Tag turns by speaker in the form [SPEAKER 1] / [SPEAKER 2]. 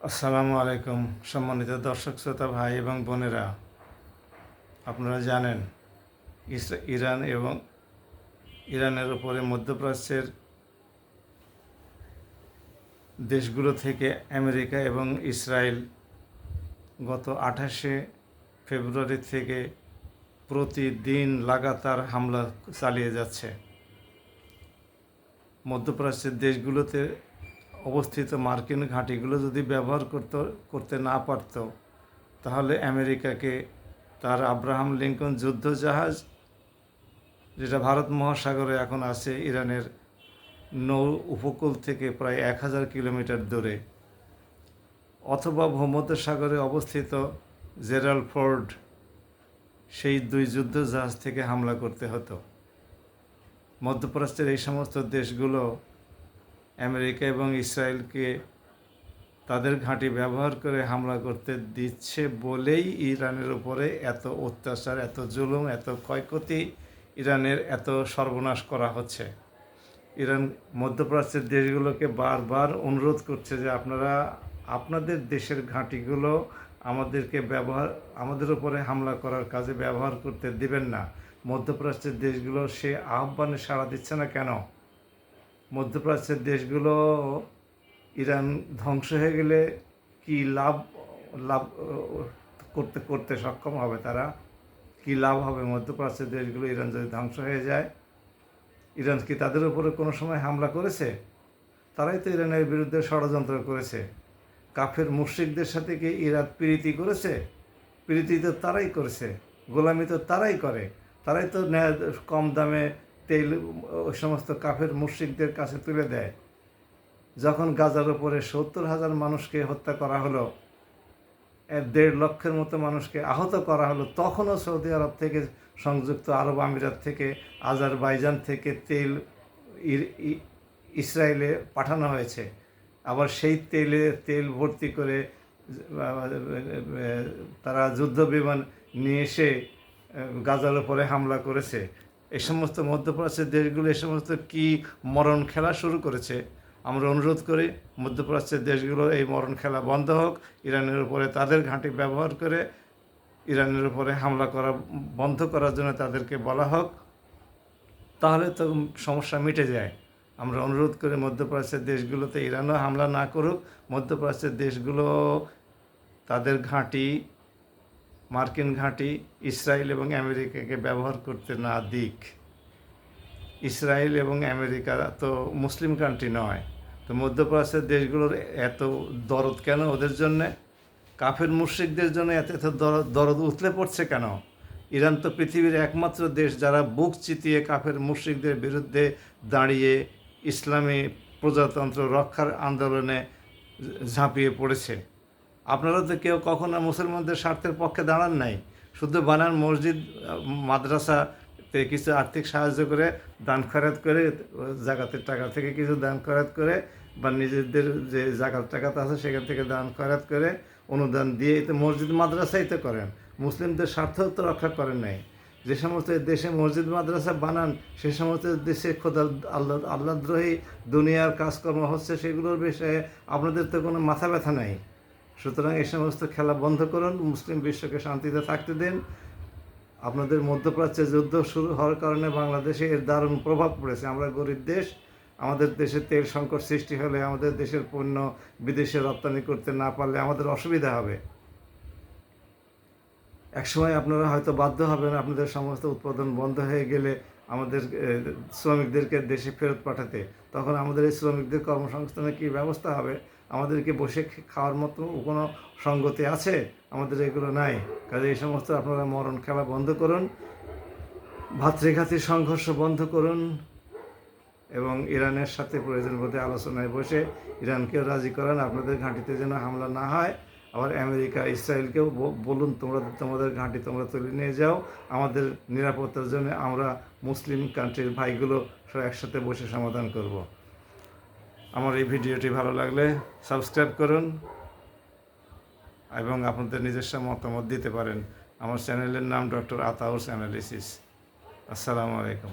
[SPEAKER 1] আসসালামু আলাইকুম। সম্মানিত দর্শক শ্রোতা ভাই এবং বোনেরা, আপনারা জানেন ইরান এবং ইরানের উপরে মধ্যপ্রাচ্যের দেশগুলো থেকে আমেরিকা এবং ইসরায়েল গত 28শে ফেব্রুয়ারি থেকে প্রতিদিন লাগাতার হামলা চালিয়ে যাচ্ছে। মধ্যপ্রাচ্যের দেশগুলোতে অবস্থিত মার্কিন ঘাঁটিগুলো যদি ব্যবহার করতে না পারত, তাহলে আমেরিকাকে তার আব্রাহাম লিঙ্কন যুদ্ধজাহাজ, যেটা ভারত মহাসাগরে এখন আছে ইরানের নৌ উপকূল থেকে প্রায় 1000 কিলোমিটার দূরে, অথবা ভূমধ্যসাগরে অবস্থিত জেরাল্ড ফোর্ড, সেই দুই যুদ্ধজাহাজ থেকে হামলা করতে হতো। মধ্যপ্রাচ্যের এই সমস্ত দেশগুলো আমেরিকা এবং ইসরায়েলকে তাদের ঘাঁটি ব্যবহার করে হামলা করতে দিচ্ছে বলেই ইরানের উপরে এত অত্যাচার, এত জুলুম, এত ক্ষয়ক্ষতি, ইরানের এত সর্বনাশ করা হচ্ছে। ইরান মধ্যপ্রাচ্যের দেশগুলোকে বারবার অনুরোধ করছে যে আপনারা আপনাদের দেশের ঘাঁটিগুলো আমাদের উপরে হামলা করার কাজে ব্যবহার করতে দিবেন না। মধ্যপ্রাচ্যের দেশগুলো সে আহ্বানে সাড়া দিচ্ছে না কেন? মধ্যপ্রাচ্যের দেশগুলো ইরান ধ্বংস হয়ে গেলে কি লাভ লাভ করতে সক্ষম হবে? তারা কি লাভ হবে? মধ্যপ্রাচ্যের দেশগুলো ইরান যদি ধ্বংস হয়ে যায়, ইরান কি তাদের উপরে কোনো সময় হামলা করেছে? তারাই তো ইরানের বিরুদ্ধে ষড়যন্ত্র করেছে। কাফের মুশরিকদের সাথে কি ইরান প্রীতি করেছে? প্রীতি তো তারাই করেছে, গোলামি তো তারাই করে। তারাই তো কম দামে তেল ওই সমস্ত কাফের মুশরিকদের কাছে তুলে দেয়। যখন গাজার উপরে 70,000 মানুষকে হত্যা করা হলো, 1.5 লক্ষের মতো মানুষকে আহত করা হলো, তখনও সৌদি আরব থেকে, সংযুক্ত আরব আমিরাত থেকে, আজারবাইজান থেকে তেল ইসরায়েলে পাঠানো হয়েছে। আবার সেই তেল ভর্তি করে তারা যুদ্ধ বিমান নিয়ে এসে গাজার উপরে হামলা করেছে। এই সমস্ত মধ্যপ্রাচ্যের দেশগুলো এই সমস্ত কি মরণ খেলা শুরু করেছে? আমরা অনুরোধ করি মধ্যপ্রাচ্যের দেশগুলো এই মরণ খেলা বন্ধ হোক। ইরানের উপরে তাদের ঘাঁটি ব্যবহার করে ইরানের উপরে হামলা করা বন্ধ করার জন্য তাদেরকে বলা হোক, তাহলে তো সমস্যা মিটে যায়। আমরা অনুরোধ করি মধ্যপ্রাচ্যের দেশগুলোতে ইরানও হামলা না করুক, মধ্যপ্রাচ্যের দেশগুলো তাদের ঘাঁটি, মার্কিন ঘাঁটি ইসরায়েল এবং আমেরিকাকে ব্যবহার করতে না দিক। ইসরায়েল এবং আমেরিকা তো মুসলিম কান্ট্রি নয়, তো মধ্যপ্রাচ্যের দেশগুলোর এত দরদ কেন ওদের জন্যে? কাফের মুশরিকদের জন্য এত দরদ উতলে পড়ছে কেন? ইরান তো পৃথিবীর একমাত্র দেশ যারা বুক চিতিয়ে কাফের মুশরিকদের বিরুদ্ধে দাঁড়িয়ে ইসলামী প্রজাতন্ত্র রক্ষার আন্দোলনে ঝাঁপিয়ে পড়েছে। আপনারা তো কেউ কখনো মুসলমানদের স্বার্থের পক্ষে দাঁড়ান নাই। শুধু বানান মসজিদ, মাদ্রাসাতে কিছু আর্থিক সাহায্য করে, দান খয়রাত করে, জাকাতের টাকা থেকে কিছু দান খয়রাত করে, বা নিজেদের যে জাকাত টাকাত আছে সেখান থেকে দান খয়রাত করে, অনুদান দিয়ে তো মসজিদ মাদ্রাসাই তো করেন। মুসলিমদের স্বার্থও তো রক্ষা করেন নাই। যে সমস্ত দেশে মসজিদ মাদ্রাসা বানান, সে সমস্ত দেশে খোদা আল্লাহদ্রোহী দুনিয়ার কাজকর্ম হচ্ছে, সেগুলোর বিষয়ে আপনাদের তো কোনো মাথা ব্যথা নাই। সুতরাং এই সমস্ত খেলা বন্ধ করুন, মুসলিম বিশ্বকে শান্তিতে থাকতে দিন। আপনাদের মধ্যপ্রাচ্যে যুদ্ধ শুরু হওয়ার কারণে বাংলাদেশে এর দারুণ প্রভাব পড়েছে। আমরা গরিব দেশ, আমাদের দেশে তেল সংকট সৃষ্টি হলে, আমাদের দেশের পণ্য বিদেশে রপ্তানি করতে না পারলে আমাদের অসুবিধা হবে। একসময় আপনারা হয়তো বাধ্য হবেন আপনাদের সমস্ত উৎপাদন বন্ধ হয়ে গেলে আমাদের শ্রমিকদেরকে দেশে ফেরত পাঠাতে। তখন আমাদের এই শ্রমিকদের কর্মসংস্থানের কী ব্যবস্থা হবে? আমাদেরকে বসে খাওয়ার মতো কোনো সঙ্গতি আছে? আমাদের এগুলো নাই। কাজে এই সমস্ত আপনারা মরণ খেলা বন্ধ করুন, ভাতৃঘাতী সংঘর্ষ বন্ধ করুন, এবং ইরানের সাথে প্রয়োজন বোধে আলোচনায় বসে ইরানকেও রাজি করান আপনাদের ঘাঁটিতে যেন হামলা না হয়। আবার আমেরিকা ইসরায়েলকেও বলুন তোমাদের ঘাঁটি তোমরা তুলে নিয়ে যাও, আমাদের নিরাপত্তার জন্য আমরা মুসলিম কান্ট্রির ভাইগুলো সব একসাথে বসে সমাধান করব। আমার এই ভিডিওটি ভালো লাগলে সাবস্ক্রাইব করুন এবং আপনাদের নিজস্ব মতামত দিতে পারেন। আমার চ্যানেলের নাম ডক্টর আতাউস অ্যানালিসিস। আসসালামু আলাইকুম।